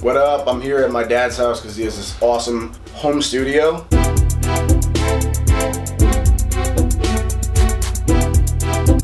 What up? I'm here at my dad's house because he has this awesome home studio.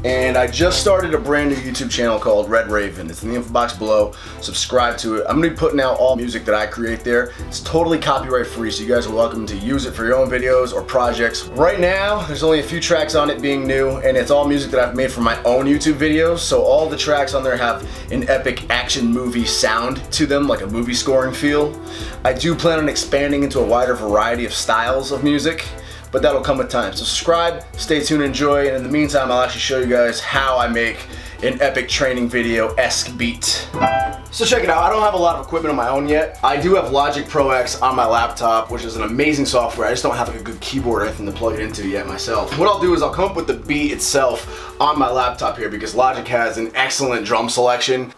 And I just started a brand new YouTube channel called Red Raven. It's in the info box below. Subscribe to it. I'm going to be putting out all music that I create there. It's totally copyright free, so you guys are welcome to use it for your own videos or projects. Right now, there's only a few tracks on it being new, and it's all music that I've made for my own YouTube videos. So all the tracks on there have an epic action movie sound to them, like a movie scoring feel. I do plan on expanding into a wider variety of styles of music, but that'll come with time. So subscribe, stay tuned, enjoy, and in the meantime, I'll actually show you guys how I make an epic training video-esque beat. So check it out, I don't have a lot of equipment of my own yet. I do have Logic Pro X on my laptop, which is an amazing software. I just don't have like a good keyboard or anything to plug it into yet myself. What I'll do is I'll come up with the beat itself on my laptop here because Logic has an excellent drum selection.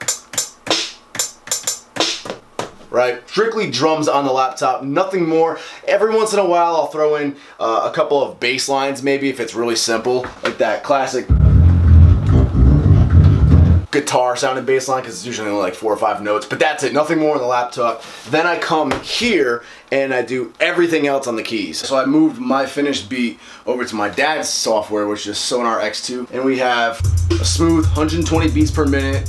Right? Strictly drums on the laptop, nothing more. Every once in a while I'll throw in a couple of bass lines maybe if it's really simple, like that classic guitar sounding bass line because it's usually only like 4 or 5 notes, but that's it, nothing more on the laptop. Then I come here and I do everything else on the keys. So I moved my finished beat over to my dad's software, which is Sonar X2, and we have a smooth 120 beats per minute.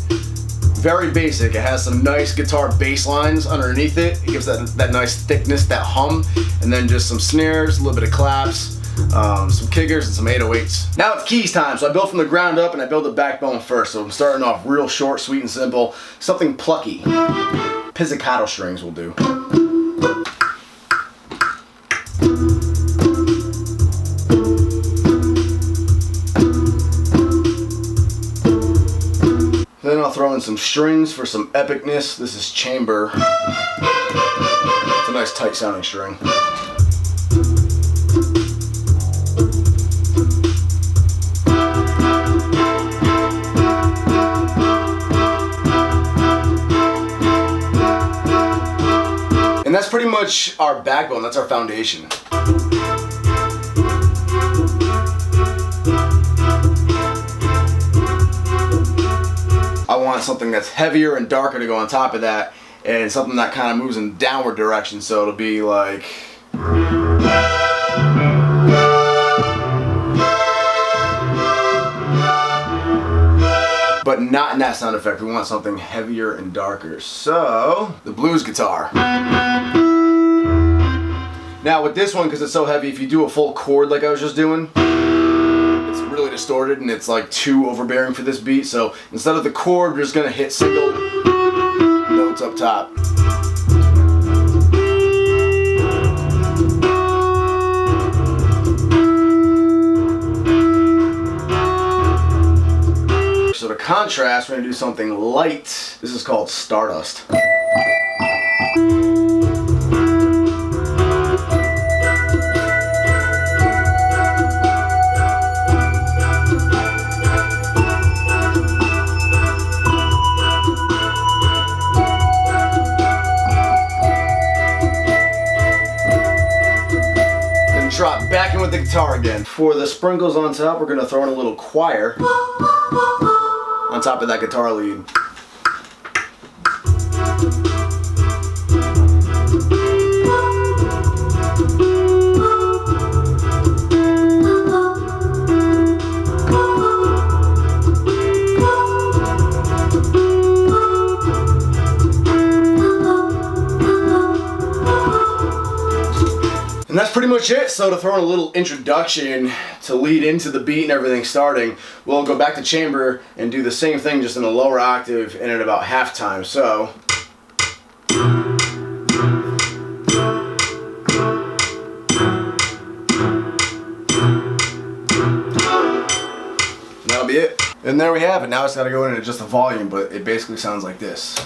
Very basic. It has some nice guitar bass lines underneath it. It gives that nice thickness, that hum, and then just some snares, a little bit of claps, some kickers, and some 808s. Now it's keys time, so I built from the ground up and I built the backbone first. So I'm starting off real short, sweet, and simple. Something plucky. Pizzicato strings will do. Then I'll throw in some strings for some epicness. This is chamber. It's a nice tight sounding string. And that's pretty much our backbone, that's our foundation. I want something that's heavier and darker to go on top of that, and something that kind of moves in downward direction, so it'll be like... but not in that sound effect. We want something heavier and darker. So, the blues guitar. Now with this one, because it's so heavy, if you do a full chord like I was just doing, really distorted and it's like too overbearing for this beat, so instead of the chord we're just gonna hit single notes up top. So to contrast, we're gonna do something light. This is called Stardust. Drop back in with the guitar again. For the sprinkles on top, we're gonna throw in a little choir on top of that guitar lead. And that's pretty much it. So to throw in a little introduction to lead into the beat and everything starting, we'll go back to chamber and do the same thing just in a lower octave and at about halftime. So that'll be it. And there we have it. Now it's got to go into just the volume, but it basically sounds like this.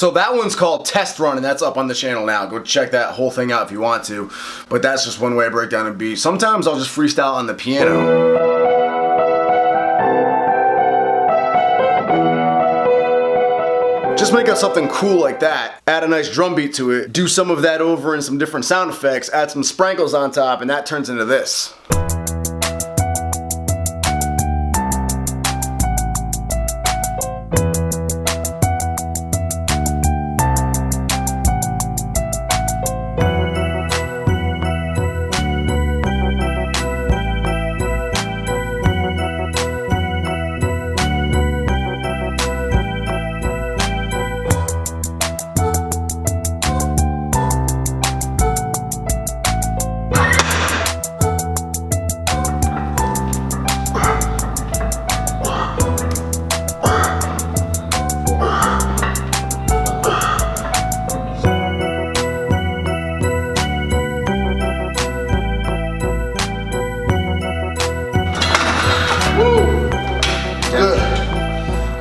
So that one's called Test Run, and that's up on the channel now. Go check that whole thing out if you want to. But that's just one way I break down a beat. Sometimes I'll just freestyle on the piano. Just make up something cool like that, add a nice drum beat to it, do some of that over in some different sound effects, add some sprinkles on top, and that turns into this.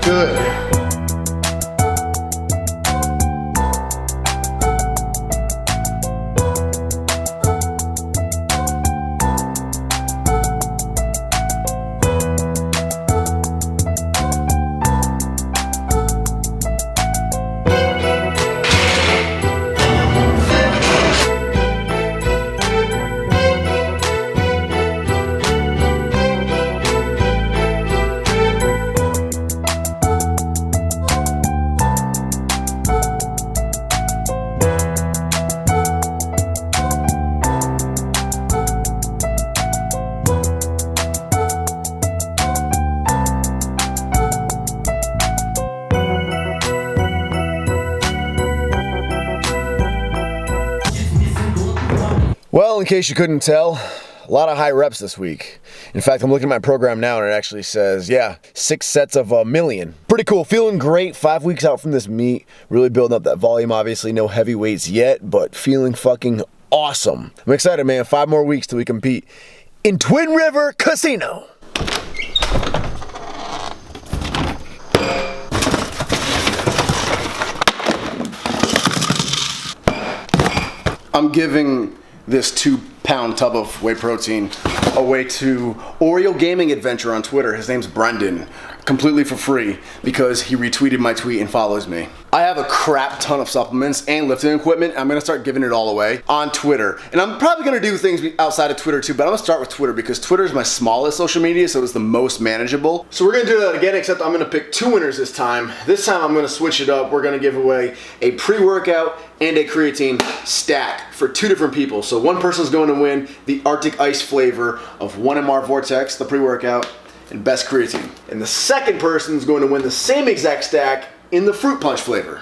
Good. Well, in case you couldn't tell, a lot of high reps this week. In fact, I'm looking at my program now and it actually says, yeah, 6 sets of 1,000,000. Pretty cool, feeling great, 5 weeks out from this meet, really building up that volume, obviously no heavyweights yet, but feeling fucking awesome. I'm excited, man, 5 more weeks till we compete in Twin River Casino. I'm giving this 2-pound tub of whey protein away to Oreo Gaming Adventure on Twitter. His name's Brendan. Completely for free because he retweeted my tweet and follows me. I have a crap ton of supplements and lifting equipment. I'm gonna start giving it all away on Twitter. And I'm probably gonna do things outside of Twitter too, but I'm gonna start with Twitter because Twitter is my smallest social media, so it's the most manageable. So we're gonna do that again, except I'm gonna pick 2 winners this time. This time I'm gonna switch it up. We're gonna give away a pre-workout and a creatine stack for 2 different people. So one person's going to win the Arctic Ice flavor of 1MR Vortex, the pre-workout, and best creatine. And the second person is going to win the same exact stack in the fruit punch flavor.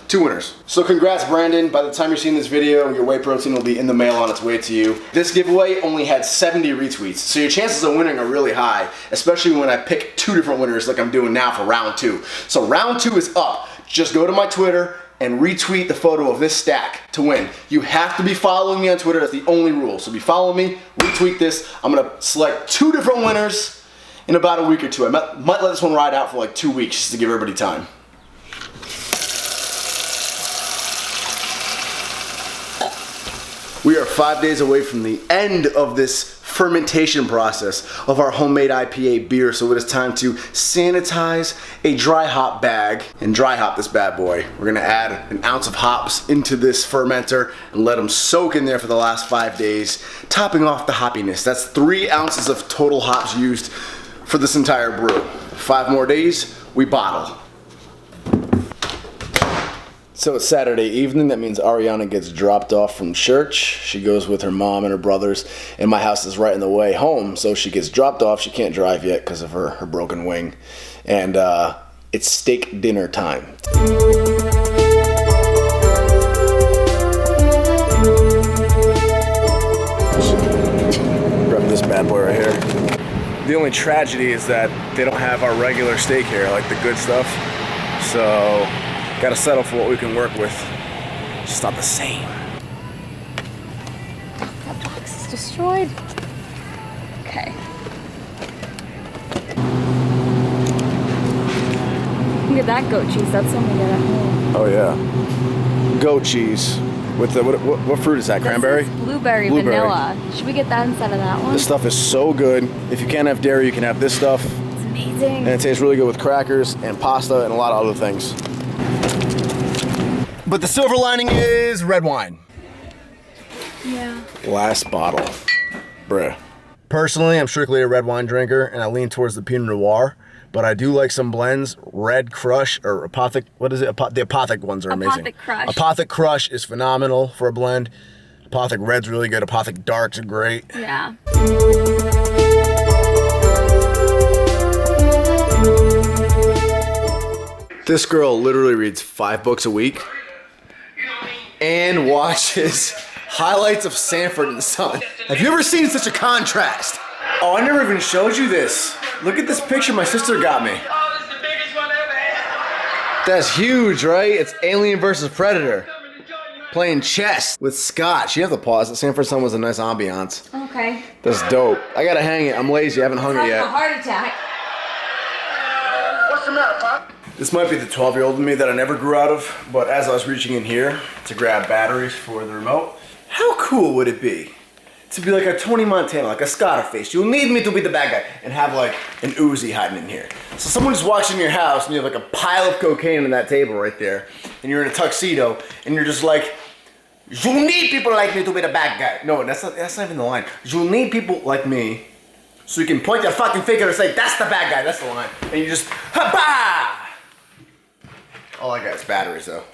2 winners. So congrats, Brandon. By the time you're seeing this video, your whey protein will be in the mail on its way to you. This giveaway only had 70 retweets, so your chances of winning are really high, especially when I pick 2 different winners like I'm doing now for round 2. So round 2 is up. Just go to my Twitter and retweet the photo of this stack to win. You have to be following me on Twitter. That's the only rule. So be following me, retweet this. I'm gonna select 2 different winners in about a week or 2. I might let this one ride out for like 2 weeks just to give everybody time. We are 5 days away from the end of this fermentation process of our homemade IPA beer, so it is time to sanitize a dry hop bag and dry hop this bad boy. We're gonna add an ounce of hops into this fermenter and let them soak in there for the last 5 days, topping off the hoppiness. That's 3 ounces of total hops used for this entire brew. 5 more days, we bottle. So it's Saturday evening. That means Ariana gets dropped off from church. She goes with her mom and her brothers, and my house is right in the way home. So she gets dropped off. She can't drive yet because of her broken wing. And it's steak dinner time. Grab this bad boy right here. The only tragedy is that they don't have our regular steak here, like the good stuff. So gotta settle for what we can work with. It's just not the same. That box is destroyed. Okay. Look at that goat cheese. That's something to get at home. Oh yeah. Goat cheese. With the, what fruit is that? Cranberry? This is blueberry vanilla. Should we get that instead of that one? This stuff is so good. If you can't have dairy, you can have this stuff. It's amazing. And it tastes really good with crackers and pasta and a lot of other things. But the silver lining is red wine. Yeah. Last bottle. Bruh. Personally, I'm strictly a red wine drinker, and I lean towards the Pinot Noir. But I do like some blends. Red Crush or Apothic, what is it? The Apothic ones are amazing. Apothic Crush. Apothic Crush is phenomenal for a blend. Apothic Red's really good. Apothic Darks are great. Yeah. This girl literally reads 5 books a week and watches highlights of Sanford and Son. Have you ever seen such a contrast? Oh, I never even showed you this. Look at this picture my sister got me. Oh, this is the biggest one I've ever had. That's huge, right? It's Alien versus Predator. Playing chess with scotch. You have to pause it. Sanford Son was a nice ambiance. Okay. That's dope. I gotta hang it. I'm lazy. I haven't hung it A yet. heart attack. What's the matter, Pop? This might be the 12-year-old in me that I never grew out of, but as I was reaching in here to grab batteries for the remote, how cool would it be to be like a Tony Montana, like a Scarface? You need me to be the bad guy and have like an Uzi hiding in here. So someone just walks in your house and you have like a pile of cocaine on that table right there, and you're in a tuxedo and you're just like, you need people like me to be the bad guy. No, that's not even the line. You need people like me so you can point your fucking finger and say, that's the bad guy, that's the line. And you just, ha-bah! All I got is batteries though.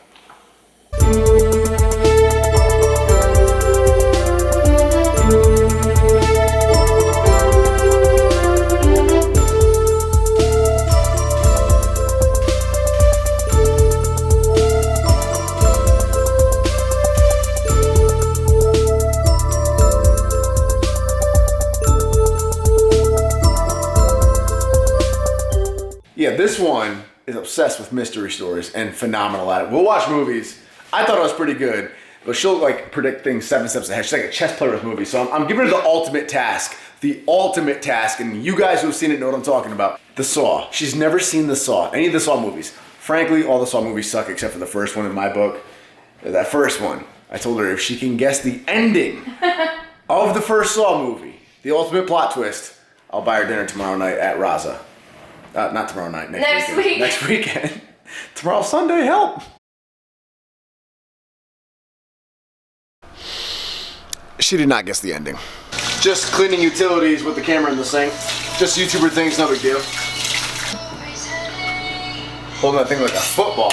Yeah, this one is obsessed with mystery stories and phenomenal at it. We'll watch movies. I thought it was pretty good, but she'll like predict things 7 steps ahead. She's like a chess player with movies. So I'm giving her the ultimate task. The ultimate task, and you guys who have seen it know what I'm talking about. The Saw. She's never seen The Saw, any of the Saw movies. Frankly, all the Saw movies suck except for the first one in my book. That first one. I told her if she can guess the ending of the first Saw movie, the ultimate plot twist, I'll buy her dinner tomorrow night at Raza. Not tomorrow night, next weekend. Next weekend. Tomorrow's Sunday, help. She did not guess the ending. Just cleaning utilities with the camera in the sink. Just YouTuber things, no big deal. Holding that thing like a football.